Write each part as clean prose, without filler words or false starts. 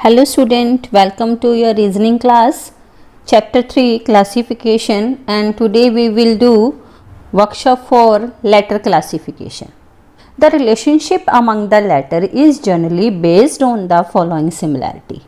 Hello student, welcome to your reasoning class, chapter 3 classification, and today we will do workshop for letter classification. The relationship among the letter is generally based on the following similarity: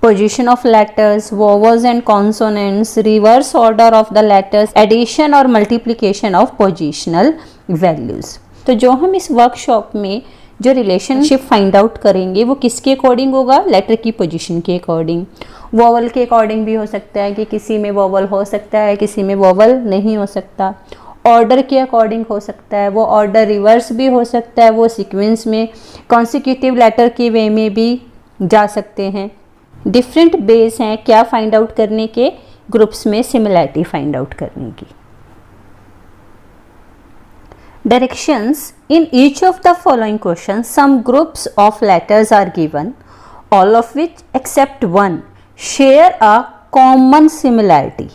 position of letters, vowels and consonants, reverse order of the letters, addition or multiplication of positional values. तो जो हम इस workshop में जो relationship find out करेंगे वो किसके according होगा? लेटर की पोजीशन के अकॉर्डिंग। वोवल के अकॉर्डिंग भी हो सकता है कि किसी में वोवल हो सकता है, किसी में वोवल नहीं हो सकता। ऑर्डर के अकॉर्डिंग हो सकता है, वो ऑर्डर रिवर्स भी हो सकता है, वो सीक्वेंस में कॉन्सिक्यूटिव लेटर के वे में भी जा सकते हैं। डिफरेंट बेस हैं क्या फाइंड आउट करने के? ग्रुप्स में सिमिलैरिटी फाइंड आउट करने की। Directions: in each of the following questions, some groups of letters are given, all of which except one share a common similarity,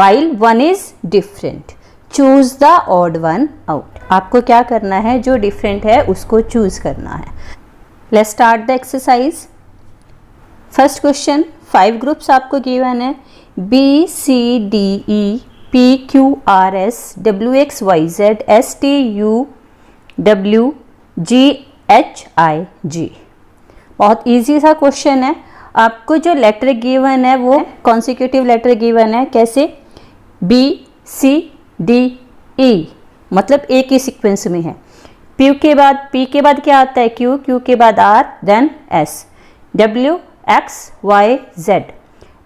while one is different. Choose the odd one out. आपको क्या करना है? जो different है उसको choose करना है। Let's start the exercise. First question, 5 groups आपको given है, B, C, D, E, P, Q, R, S, W, X, Y, Z, S, T, U, W, G, H, I, G। बहुत इजी सा question है। आपको जो letter given है वो consecutive letter given है। कैसे? B, C, D, E, मतलब एक ही सीक्वेंस में है। P के बाद क्या आता है? Q के बाद R, then S, W, X, Y, Z,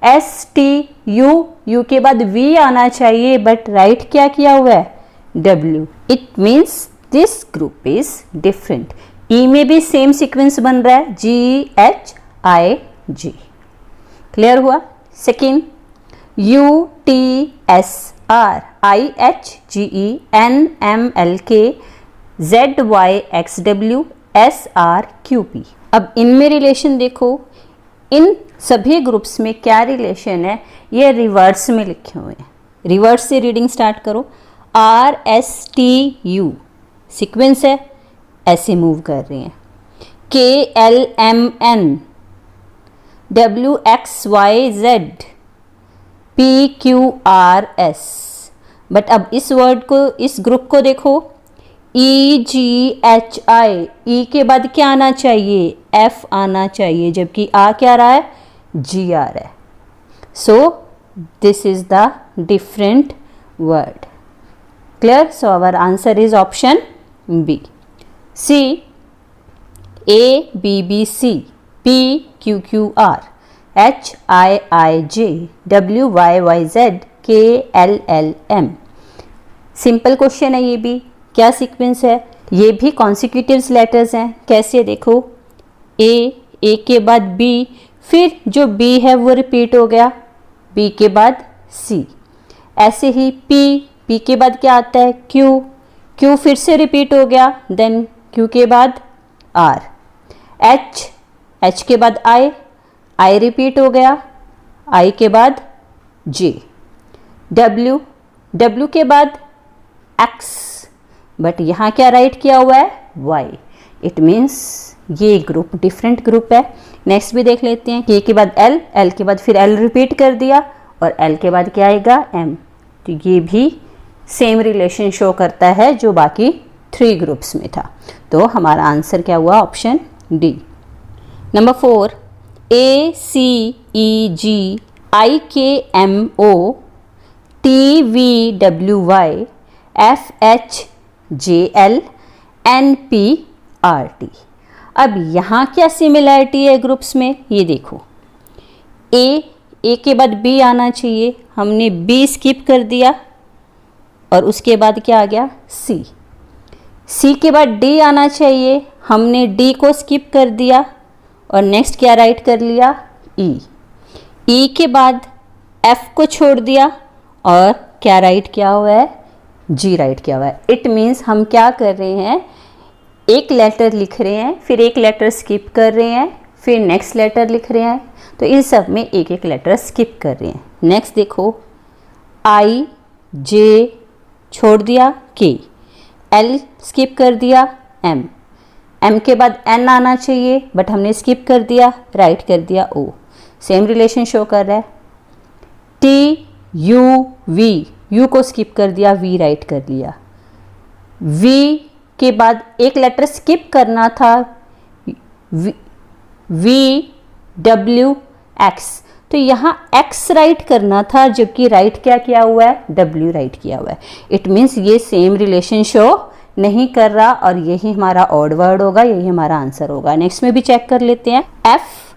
S, T, U के बाद V आना चाहिए, बट राइट क्या किया हुआ है? W। It means this group is different. E में भी सेम सीक्वेंस बन रहा है, G, H, I, G। Clear हुआ? Second, U, T, S, R, I, H, G, E, N, M, L, K, Z, Y, X, W, S, R, Q, P। अब इनमें relation देखो, इन सभी ग्रुप्स में क्या रिलेशन है ये रिवर्स में लिखे हुए हैं। रिवर्स से रीडिंग स्टार्ट करो। R, S, T, U sequence है, ऐसे मूव कर रही हैं। K, L, M, N, W, X, Y, Z, P, Q, R, S। But अब इस वर्ड को, इस ग्रुप को देखो, E, G, H, I, E के बाद क्या आना चाहिए? F आना चाहिए, जबकि आ क्या रहा है? G आ रहा है। So this is the different word. Clear? So our answer is option B. C, A, B, B, C, P, Q, Q, R, H, I, I, J, W, Y, Y, Z, K, L, L, M। Simple question है ये भी। क्या sequence है? ये भी consecutive letters हैं। कैसे? देखो, A के बाद B, फिर जो B है वो रिपीट हो गया, B के बाद C। ऐसे ही P के बाद क्या आता है? Q फिर से रिपीट हो गया, देन Q के बाद R। H के बाद I रिपीट हो गया, I के बाद J। W के बाद X, बट यहाँ क्या राइट किया हुआ है? Y। इट मीन्स ये ग्रुप डिफरेंट ग्रुप है। नेक्स्ट भी देख लेते हैं। K के बाद L के बाद फिर L रिपीट कर दिया, और L के बाद क्या आएगा? M। तो ये भी सेम रिलेशन शो करता है जो बाकी 3 ग्रुप्स में था। तो हमारा आंसर क्या हुआ? Option D. Number 4, A, C, E, G, I, K, M, O, T, V, W, Y, F, H, J, L, N, P, R, T। अब यहाँ क्या सिमिलैरिटी है ग्रुप्स में? ये देखो, A के बाद B आना चाहिए, हमने B स्किप कर दिया, और उसके बाद क्या आ गया? C के बाद D आना चाहिए, हमने D को स्किप कर दिया, और नेक्स्ट क्या राइट कर लिया? E के बाद F को छोड़ दिया, और क्या राइट किया हुआ है? G राइट किया हुआ है। इट मीन्स हम क्या कर रहे हैं? एक लेटर लिख रहे हैं, फिर एक लेटर स्किप कर रहे हैं, फिर नेक्स्ट लेटर लिख रहे हैं। तो इन सब में एक एक लेटर स्किप कर रहे हैं। नेक्स्ट देखो, I, J छोड़ दिया, K, L स्किप कर दिया, M, एम के बाद एन आना चाहिए, बट हमने स्किप कर दिया, राइट कर दिया ओ। सेम रिलेशन शो कर रहा है। टी यू वी, यू को स्किप कर दिया, वी राइट कर लिया। वी के बाद एक लेटर स्किप करना था, वी डब्ल्यू एक्स, तो यहाँ एक्स राइट करना था, जबकि राइट क्या किया हुआ है, डब्ल्यू राइट किया हुआ है। इट मीन्स ये सेम रिलेशन शो नहीं कर रहा, और यही हमारा ऑड वर्ड होगा, यही हमारा आंसर होगा। नेक्स्ट में भी चेक कर लेते हैं। एफ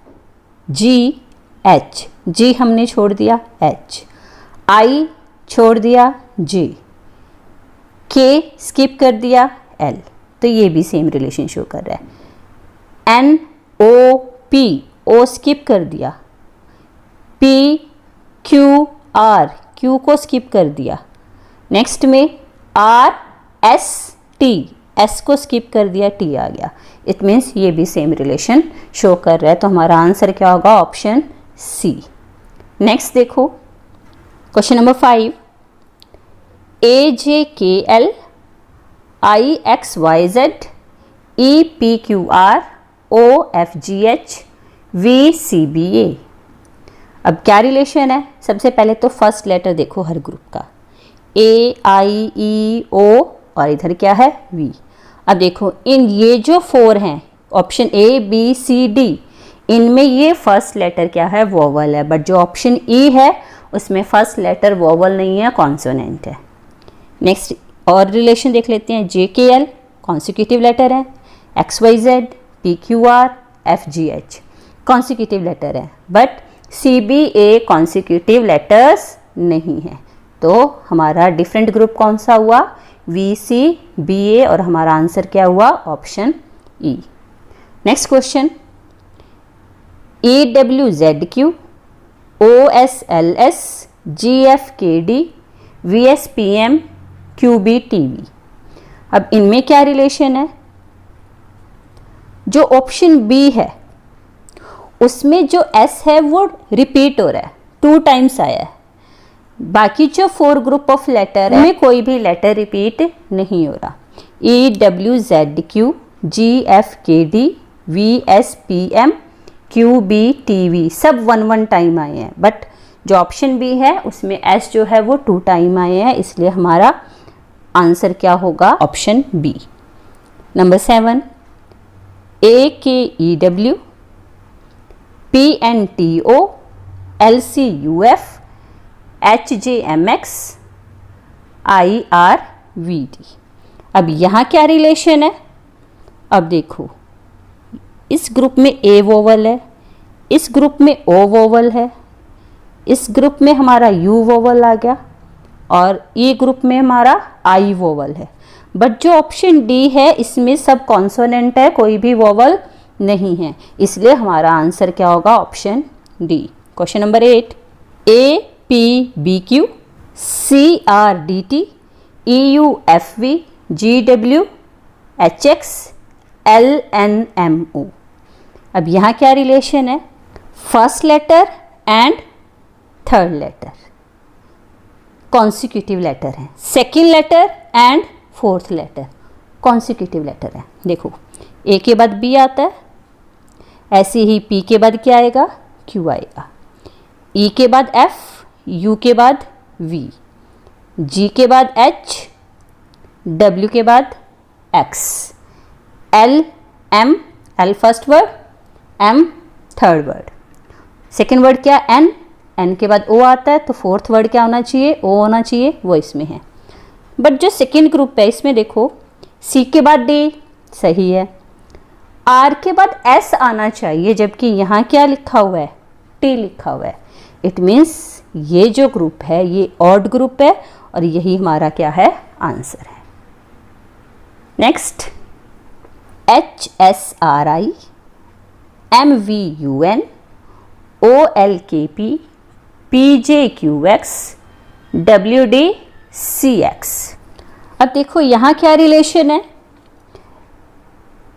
जी एच, जी हमने छोड़ दिया, एच, आई छोड़ दिया, जी, के स्किप कर दिया, एल, तो ये भी सेम रिलेशन शो कर रहा है। एन ओ पी, ओ स्किप कर दिया, पी क्यू आर, क्यू को स्किप कर दिया। नेक्स्ट में आर एस टी, एस को स्किप कर दिया, टी आ गया। इट मीन्स ये भी सेम रिलेशन शो कर रहा है, तो हमारा आंसर क्या होगा, ऑप्शन सी। नेक्स्ट देखो question number 5, A J K L I X Y Z E P Q R O F G H V C B A. अब क्या रिलेशन है, सबसे पहले तो फर्स्ट लेटर देखो हर ग्रुप का, ए आई ई ओ, और इधर क्या है, वी। अब देखो इन ये जो 4 हैं, option A B C D, इनमें ये फर्स्ट लेटर क्या है, वोवल है, बट जो ऑप्शन ई है उसमें फर्स्ट लेटर वोवल नहीं है, कॉन्सोनेंट है। नेक्स्ट और रिलेशन देख लेते हैं, J K L consecutive letter है, X Y Z P Q R F G H consecutive letter है, but C B A consecutive letters नहीं है। तो हमारा डिफरेंट ग्रुप कौन सा हुआ, वी सी बी ए, और हमारा आंसर क्या हुआ, option E. Next question, E W Z Q O S L S G F K D V S P M Q B T V. अब इनमें क्या रिलेशन है, जो ऑप्शन बी है उसमें जो एस है वो रिपीट हो रहा है, 2 टाइम्स आया है। बाकी जो 4 ग्रुप ऑफ लेटर है में कोई भी लेटर रिपीट नहीं हो रहा। E W Z Q G F K D V S P M Q B T V सब 1 टाइम आए हैं, बट जो ऑप्शन बी है उसमें एस जो है वो 2 टाइम आए हैं, इसलिए हमारा आंसर क्या होगा, option B. Number 7, A K E W P N T O L C U F H J M X I R V D. अब यहाँ क्या रिलेशन है, अब देखो इस ग्रुप में ए वोवल है, इस ग्रुप में ओ वोवल है, इस ग्रुप में हमारा यू वोवल आ गया, और ये ग्रुप में हमारा आई वोवल है। बट जो ऑप्शन डी है इसमें सब कॉन्सोनेंट है, कोई भी वोवल नहीं है, इसलिए हमारा आंसर क्या होगा, option D. Question number 8, A P B Q C R D T E U F V G W H X L N M O. अब यहाँ क्या रिलेशन है, first letter and third letter consecutive letter है, second letter and fourth letter consecutive letter है। देखो ए के बाद B आता है, ऐसे ही पी के बाद क्या आएगा, क्यू आएगा, ई के बाद एफ, यू के बाद वी, जी के बाद एच, डब्ल्यू के बाद X, L M, L first word, M third word, second word क्या एन, एन के बाद ओ आता है, तो फोर्थ वर्ड क्या होना चाहिए, ओ होना चाहिए, वो इसमें है। बट जो सेकेंड ग्रुप है इसमें देखो सी के बाद डी सही है, आर के बाद एस आना चाहिए, जबकि यहाँ क्या लिखा हुआ है, टी लिखा हुआ है। इट मीन्स ये जो ग्रुप है ये ऑड ग्रुप है, और यही हमारा क्या है, आंसर है। Next, H S R I M V U N O L K P P J Q X W D C X. अब देखो यहाँ क्या रिलेशन है,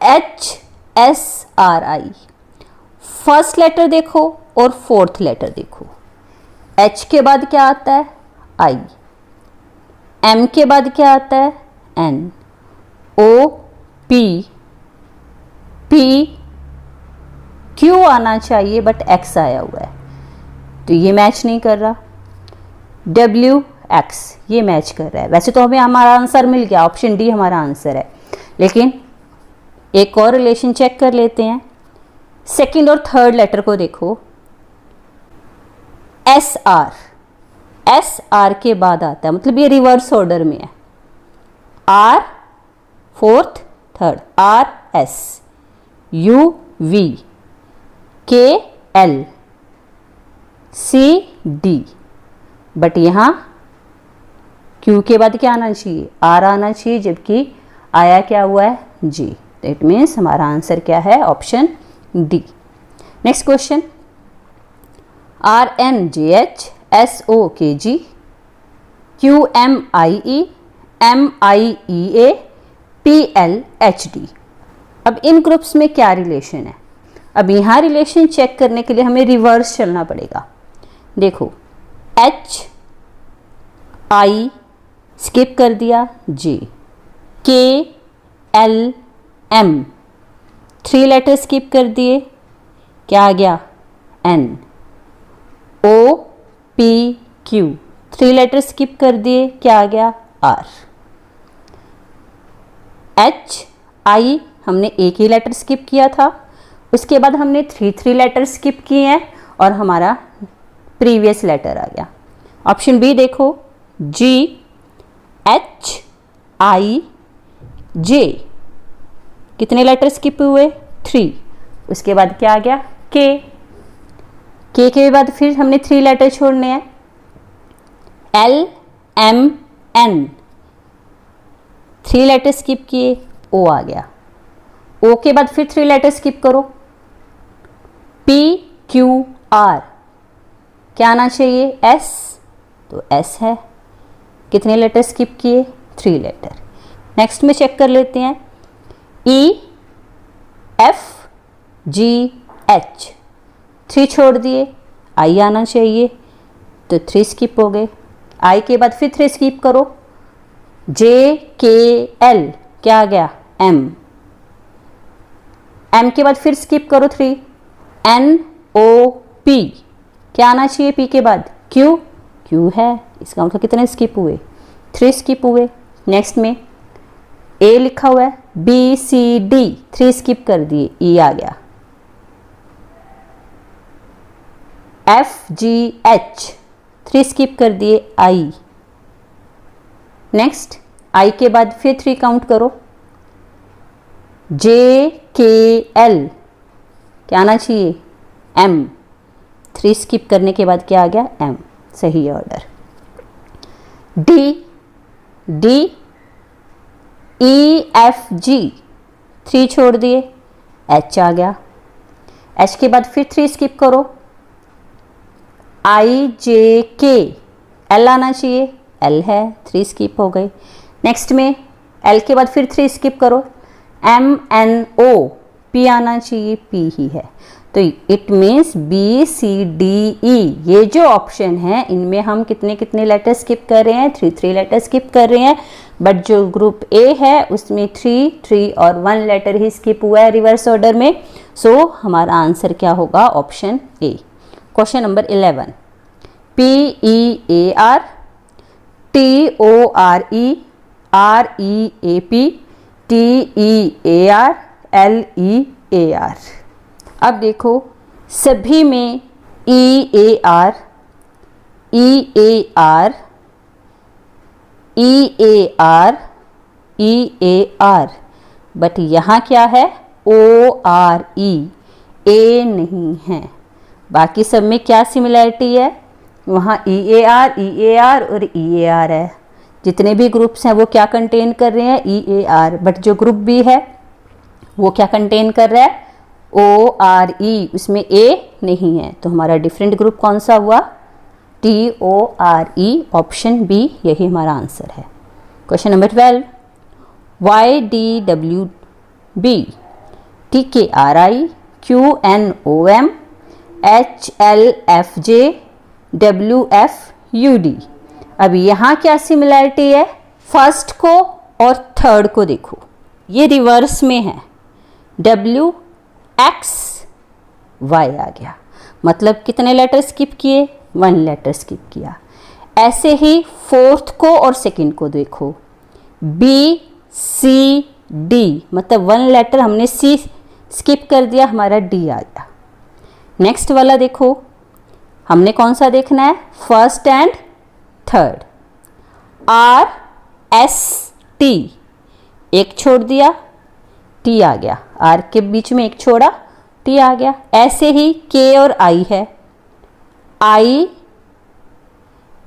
H S R I, first letter देखो और फोर्थ लेटर देखो, H के बाद क्या आता है, आई, एम के बाद क्या आता है, N, O P, P Q आना चाहिए बट एक्स आया हुआ है, तो ये मैच नहीं कर रहा। डब्ल्यू एक्स ये मैच कर रहा है। वैसे तो हमें हमारा आंसर मिल गया, ऑप्शन डी हमारा आंसर है, लेकिन एक और रिलेशन चेक कर लेते हैं। सेकंड और थर्ड लेटर को देखो, एस आर के बाद आता है, मतलब ये रिवर्स ऑर्डर में है। R fourth, third, R S, U V, K L, C D, but यहां क्यू के बाद क्या आना चाहिए, आर आना चाहिए, जबकि आया क्या हुआ है, जी। इट मीन्स हमारा आंसर क्या है, option D. Next question, R N J H S O K G Q M I E A P L H D. अब इन ग्रुप्स में क्या रिलेशन है? अब यहाँ रिलेशन चेक करने के लिए हमें रिवर्स चलना पड़ेगा। देखो, एच आई स्किप कर दिया, जे, K L M 3 letter skip कर दिए, क्या आ गया, N, O P Q 3 letter skip कर दिए, क्या आ गया, आर। एच आई हमने एक ही लेटर स्किप किया था, उसके बाद हमने 3 लेटर स्किप किए हैं और हमारा प्रीवियस लेटर आ गया। ऑप्शन बी देखो, जी एच आई जे, कितने लेटर स्किप हुए, 3, उसके बाद क्या आ गया, के बाद फिर हमने 3 लेटर छोड़ने हैं, L M N 3 letter skip किए, ओ आ गया, ओ के बाद फिर 3 लेटर स्किप करो, पी क्यू आर, क्या आना चाहिए, एस, तो एस है, कितने लेटर स्किप किए, 3 लेटर। नेक्स्ट में चेक कर लेते हैं, ई एफ जी एच 3 छोड़ दिए, आई आना चाहिए, तो 3 स्किप हो गए, आई के बाद फिर 3 स्किप करो, जे के एल, क्या आ गया, एम, एम के बाद फिर स्किप करो 3, एन ओ पी, क्या आना चाहिए, पी के बाद, क्यू है, इसका मतलब कितने स्किप हुए, 3 स्किप हुए। नेक्स्ट में ए लिखा हुआ है, बी सी डी 3 स्किप कर दिए, ई आ गया, एफ जी एच 3 स्किप कर दिए, आई। नेक्स्ट आई के बाद फिर 3 काउंट करो, जे के एल, क्या आना चाहिए, एम, 3 स्किप करने के बाद क्या आ गया, एम, सही order. D E F G 3 छोड़ दिए, एच आ गया, एच के बाद फिर 3 स्किप करो, आई जे के, एल आना चाहिए, एल है, 3 स्किप हो गए। नेक्स्ट में एल के बाद फिर 3 स्किप करो, एम एन ओ, पी आना चाहिए, पी ही है, तो it means B C D E, ये जो ऑप्शन है इनमें हम कितने लेटर स्किप कर रहे हैं, 3 लेटर स्किप कर रहे हैं, बट जो ग्रुप ए है उसमें 3 और 1 लेटर ही स्किप हुआ है रिवर्स ऑर्डर में। सो हमारा आंसर क्या होगा, option A. Question number 11, P E A R T O R E A P T E A R L E A R. अब देखो, सभी में E A R E A R E A R E A R, but यहाँ क्या है, ओ R E, ए नहीं है। बाकी सब में क्या सिमिलैरिटी है, वहाँ ई ए आर और ई ए आर है। जितने भी ग्रुप्स हैं वो क्या कंटेन कर रहे हैं, ई ए आर, बट जो ग्रुप बी है वो क्या कंटेन कर रहा है, ओ आर ई, उसमें ए नहीं है, तो हमारा डिफरेंट ग्रुप कौन सा हुआ, T O R E, option B यही हमारा आंसर है। Question number 12, Y D W B T K R I Q N O M H L F J W F U D. अब यहाँ क्या similarity है, फर्स्ट को और third को देखो, ये रिवर्स में है, W X Y आ गया, मतलब कितने लेटर स्किप किए, 1 लेटर स्किप किया। ऐसे ही फोर्थ को और सेकंड को देखो, B C D, मतलब 1 लेटर हमने C स्किप कर दिया, हमारा D आ गया। नेक्स्ट वाला देखो, हमने कौन सा देखना है, first and third. R S T, एक छोड़ दिया, T आ गया, R के बीच में एक छोड़ा, T आ गया। ऐसे ही K और I है, I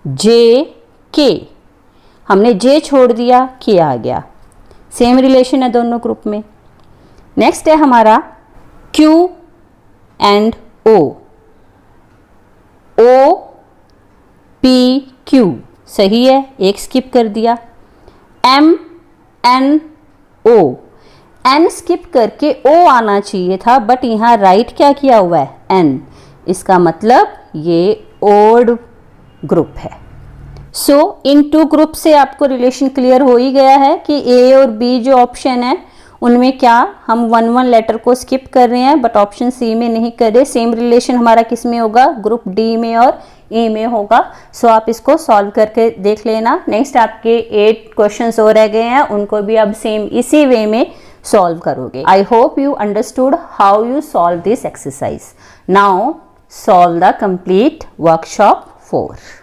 J K, हमने J छोड़ दिया, K आ गया। सेम रिलेशन है दोनों ग्रुप में। नेक्स्ट है हमारा Q and O, O P Q, सही है, एक स्किप कर दिया। M N O, N skip करके O आना चाहिए था, बट यहाँ राइट क्या किया हुआ है, N, इसका मतलब ये ओड ग्रुप है। सो इन 2 ग्रुप से आपको रिलेशन क्लियर हो ही गया है कि A और B जो ऑप्शन है उनमें क्या हम 1 लेटर को स्किप कर रहे हैं, बट ऑप्शन सी में नहीं कर रहे। सेम रिलेशन हमारा किस में होगा, ग्रुप डी में और ए में होगा। सो आप इसको सॉल्व करके देख लेना। नेक्स्ट आपके 8 क्वेश्चंस और रह गए हैं, उनको भी अब सेम इसी वे में सॉल्व करोगे। I hope you understood how you solve this exercise. Now solve the complete workshop 4।